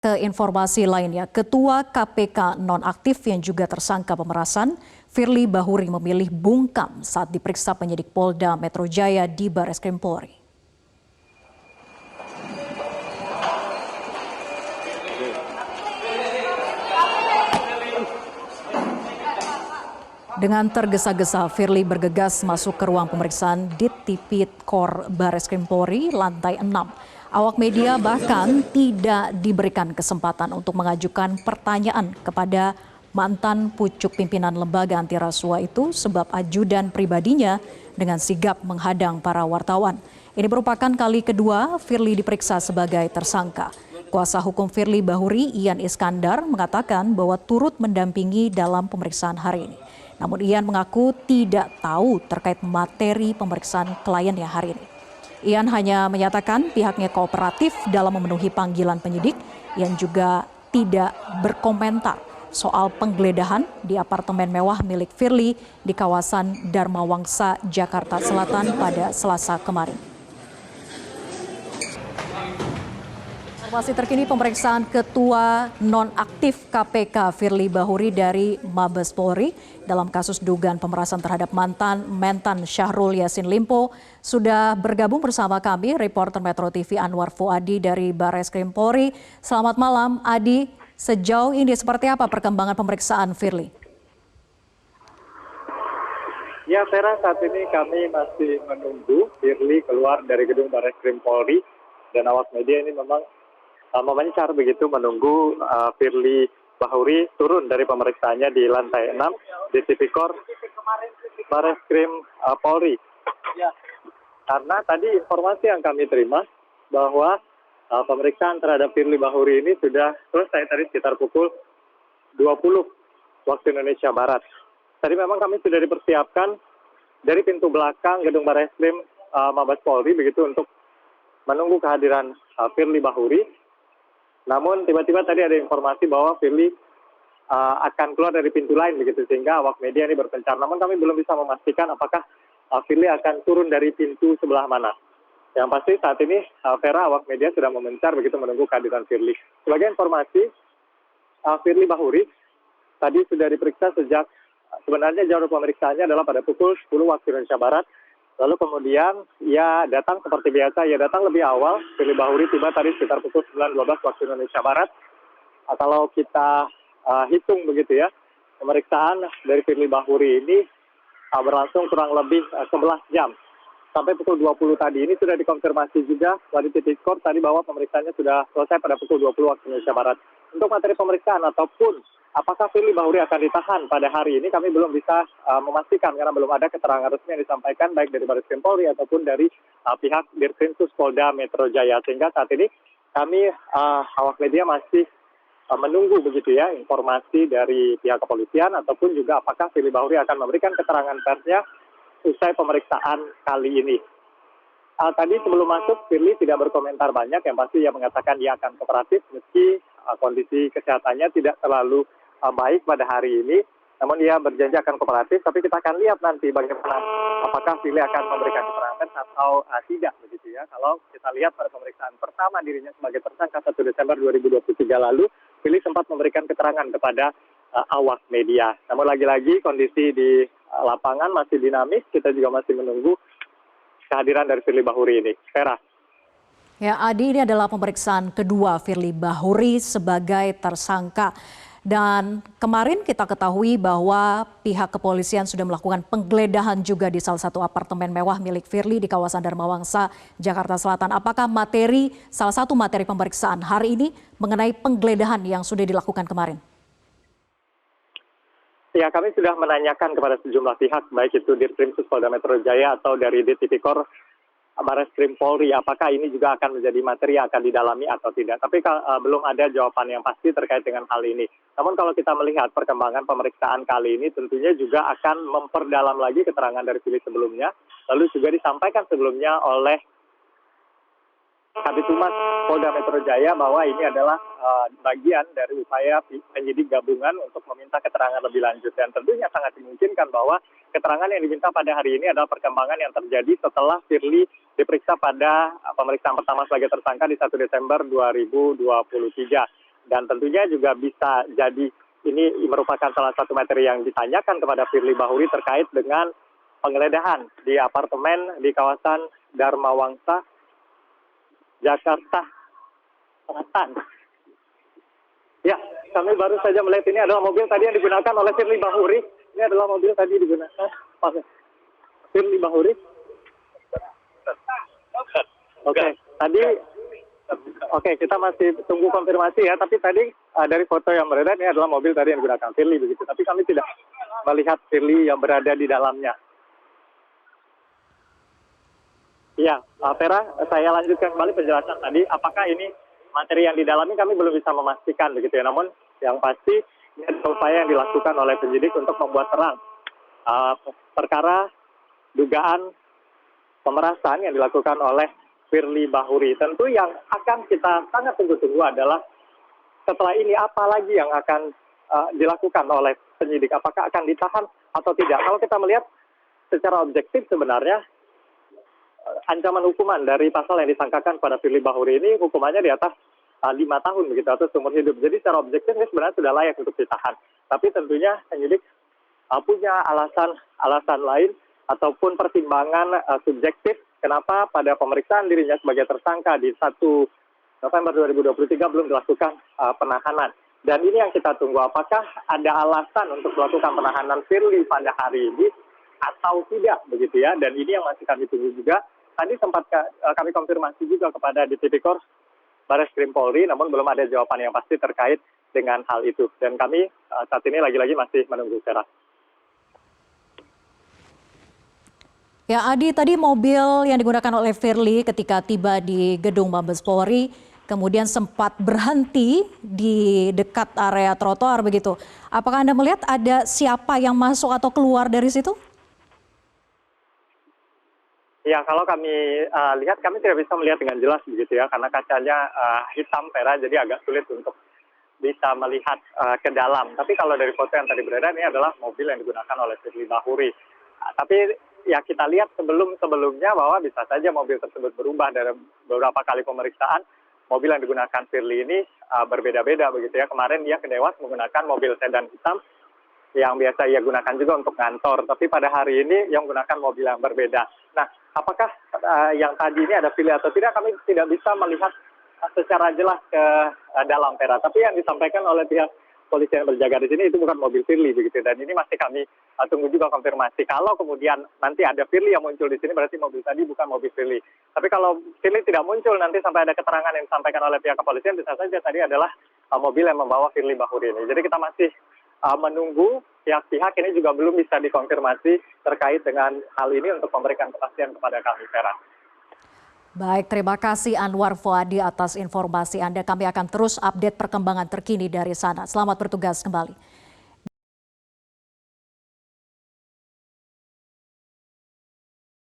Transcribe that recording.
Ke informasi lainnya, Ketua KPK nonaktif yang juga tersangka pemerasan, Firly Bahuri memilih bungkam saat diperiksa penyidik Polda Metro Jaya di Barreskrim Polri. Dengan tergesa-gesa, Firly bergegas masuk ke ruang pemeriksaan Ditipikor Barreskrim Polri lantai 6. Awak media bahkan tidak diberikan kesempatan untuk mengajukan pertanyaan kepada mantan pucuk pimpinan lembaga anti rasuah itu sebab ajudan pribadinya dengan sigap menghadang para wartawan. Ini merupakan kali kedua Firly diperiksa sebagai tersangka. Kuasa hukum Firly Bahuri, Ian Iskandar, mengatakan bahwa turut mendampingi dalam pemeriksaan hari ini. Namun Ian mengaku tidak tahu terkait materi pemeriksaan kliennya hari ini. Ian hanya menyatakan pihaknya kooperatif dalam memenuhi panggilan penyidik. Ian juga tidak berkomentar soal penggeledahan di apartemen mewah milik Firly di kawasan Dharma Wangsa, Jakarta Selatan pada Selasa kemarin. Informasi terkini pemeriksaan Ketua nonaktif KPK Firly Bahuri dari Mabes Polri dalam kasus dugaan pemerasan terhadap mantan Mentan Syahrul Yassin Limpo sudah bergabung bersama kami reporter Metro TV Anwar Fuadi dari Barreskrim Polri. Selamat malam Adi, sejauh ini seperti apa perkembangan pemeriksaan Firly? Ya Vera, saat ini kami masih menunggu Firly keluar dari gedung Barreskrim Polri dan awak media ini memang memancar begitu menunggu Firly Bahuri turun dari pemeriksaannya di lantai 6 di Tipikor Barreskrim Polri. Karena tadi informasi yang kami terima bahwa pemeriksaan terhadap Firly Bahuri ini sudah selesai tadi sekitar pukul 20 waktu Indonesia Barat. Tadi memang kami sudah dipersiapkan dari pintu belakang gedung Barreskrim Mabes Polri begitu untuk menunggu kehadiran Firly Bahuri. Namun tiba-tiba tadi ada informasi bahwa Firly akan keluar dari pintu lain begitu sehingga awak media ini berpencar. Namun kami belum bisa memastikan apakah Firly akan turun dari pintu sebelah mana. Yang pasti saat ini Vera, awak media sudah memencar begitu menunggu kehadiran Firly. Sebagai informasi, Firly Bahuri tadi sudah diperiksa sejak sebenarnya jadwal pemeriksaannya adalah pada pukul 10 waktu Indonesia Barat. Lalu kemudian ia datang seperti biasa, ia datang lebih awal. Firly Bahuri tiba tadi sekitar pukul 9.12 waktu Indonesia Barat. Kalau kita hitung begitu ya, pemeriksaan dari Firly Bahuri ini berlangsung kurang lebih 11 jam. Sampai pukul 20 tadi ini sudah dikonfirmasi juga dari Tipikor tadi bahwa pemeriksaannya sudah selesai pada pukul 20 waktu Indonesia Barat. Untuk materi pemeriksaan ataupun apakah Firly Bahuri akan ditahan pada hari ini kami belum bisa memastikan karena belum ada keterangan resmi yang disampaikan baik dari Barreskrim Polri ataupun dari pihak Dirkrimsus Polda Metro Jaya. Sehingga saat ini kami awak media masih menunggu begitu ya informasi dari pihak kepolisian ataupun juga apakah Firly Bahuri akan memberikan keterangan persnya usai pemeriksaan kali ini. Tadi sebelum masuk Firly tidak berkomentar banyak, yang pasti ia mengatakan dia akan kooperatif meski kondisi kesehatannya tidak terlalu baik pada hari ini. Namun ia berjanji akan kooperatif, tapi kita akan lihat nanti bagaimana apakah Firly akan memberikan keterangan atau tidak begitu ya. Kalau kita lihat pada pemeriksaan pertama dirinya sebagai tersangka 1 Desember 2023 lalu, Firly sempat memberikan keterangan kepada awak media. Namun lagi-lagi kondisi di lapangan masih dinamis, kita juga masih menunggu kehadiran dari Firly Bahuri ini. Vera. Ya, Adi, ini adalah pemeriksaan kedua Firly Bahuri sebagai tersangka. Dan kemarin kita ketahui bahwa pihak kepolisian sudah melakukan penggeledahan juga di salah satu apartemen mewah milik Firly di kawasan Dharma Wangsa, Jakarta Selatan. Apakah salah satu materi pemeriksaan hari ini mengenai penggeledahan yang sudah dilakukan kemarin? Ya, kami sudah menanyakan kepada sejumlah pihak, baik itu Dirkrimsus Polda Metro Jaya atau dari Tipikor Barreskrim Polri, apakah ini juga akan menjadi materi yang akan didalami atau tidak. Tapi belum ada jawaban yang pasti terkait dengan hal ini. Namun kalau kita melihat perkembangan pemeriksaan kali ini tentunya juga akan memperdalam lagi keterangan dari Firly sebelumnya. Lalu juga disampaikan sebelumnya oleh Kabid Humas Polda Metro Jaya bahwa ini adalah bagian dari upaya penyidik gabungan untuk meminta keterangan lebih lanjut. Dan tentunya sangat dimungkinkan bahwa keterangan yang diminta pada hari ini adalah perkembangan yang terjadi setelah Firly diperiksa pada pemeriksaan pertama sebagai tersangka di 1 Desember 2023. Dan tentunya juga bisa jadi ini merupakan salah satu materi yang ditanyakan kepada Firly Bahuri terkait dengan penggeledahan di apartemen di kawasan Dharma Wangsa, Jakarta Selatan. Ya, kami baru saja melihat ini adalah mobil tadi yang digunakan oleh Firly Bahuri. Ini adalah mobil tadi digunakan oleh Firly Bahuri. Oke, kita masih tunggu konfirmasi ya. Tapi tadi dari foto yang beredar ini adalah mobil tadi yang digunakan Firly begitu. Tapi kami tidak melihat Firly yang berada di dalamnya. Ya, Vera, saya lanjutkan kembali penjelasan tadi. Apakah ini materi yang didalami kami belum bisa memastikan begitu ya. Namun yang pasti ini adalah upaya yang dilakukan oleh penyidik untuk membuat terang perkara dugaan pemerasan yang dilakukan oleh Firly Bahuri. Tentu yang akan kita sangat tunggu-tunggu adalah setelah ini apa lagi yang akan dilakukan oleh penyidik. Apakah akan ditahan atau tidak. Kalau kita melihat secara objektif sebenarnya ancaman hukuman dari pasal yang disangkakan pada Firly Bahuri ini hukumannya di atas 5 tahun begitu atau seumur hidup. Jadi secara objektif ini sebenarnya sudah layak untuk ditahan. Tapi tentunya penyidik punya alasan lain ataupun pertimbangan subjektif kenapa pada pemeriksaan dirinya sebagai tersangka di 1 November 2023 belum dilakukan penahanan. Dan ini yang kita tunggu, apakah ada alasan untuk melakukan penahanan Firly pada hari ini atau tidak begitu ya. Dan ini yang masih kami tunggu juga. Tadi sempat kami konfirmasi juga kepada di Tipikor Bareskrim Polri, namun belum ada jawaban yang pasti terkait dengan hal itu. Dan kami saat ini lagi-lagi masih menunggu, Sarah. Ya, Adi, tadi mobil yang digunakan oleh Firly ketika tiba di gedung Mabes Polri kemudian sempat berhenti di dekat area trotoar begitu. Apakah Anda melihat ada siapa yang masuk atau keluar dari situ? Ya, kalau kami lihat, kami tidak bisa melihat dengan jelas begitu ya, karena kacanya hitam, Vera, jadi agak sulit untuk bisa melihat ke dalam. Tapi kalau dari foto yang tadi beredar, ini adalah mobil yang digunakan oleh Firly Bahuri. Tapi ya kita lihat sebelumnya bahwa bisa saja mobil tersebut berubah dari beberapa kali pemeriksaan. Mobil yang digunakan Firly ini berbeda-beda begitu ya. Kemarin dia ke Dewas menggunakan mobil sedan hitam yang biasa ia gunakan juga untuk kantor. Tapi pada hari ini yang menggunakan mobil yang berbeda. Nah, apakah yang tadi ini ada Firly atau tidak, kami tidak bisa melihat secara jelas ke dalam, Vera. Tapi yang disampaikan oleh pihak polisi yang berjaga di sini itu bukan mobil Firly begitu. Dan ini masih kami tunggu juga konfirmasi. Kalau kemudian nanti ada Firly yang muncul di sini, berarti mobil tadi bukan mobil Firly. Tapi kalau Firly tidak muncul nanti sampai ada keterangan yang disampaikan oleh pihak kepolisian, bisa saja tadi adalah mobil yang membawa Firly Bahuri ini. Jadi kita masih menunggu pihak-pihak ini juga belum bisa dikonfirmasi terkait dengan hal ini untuk memberikan kepastian kepada kami, Vera. Baik, terima kasih Anwar Fuadi atas informasi Anda. Kami akan terus update perkembangan terkini dari sana. Selamat bertugas kembali.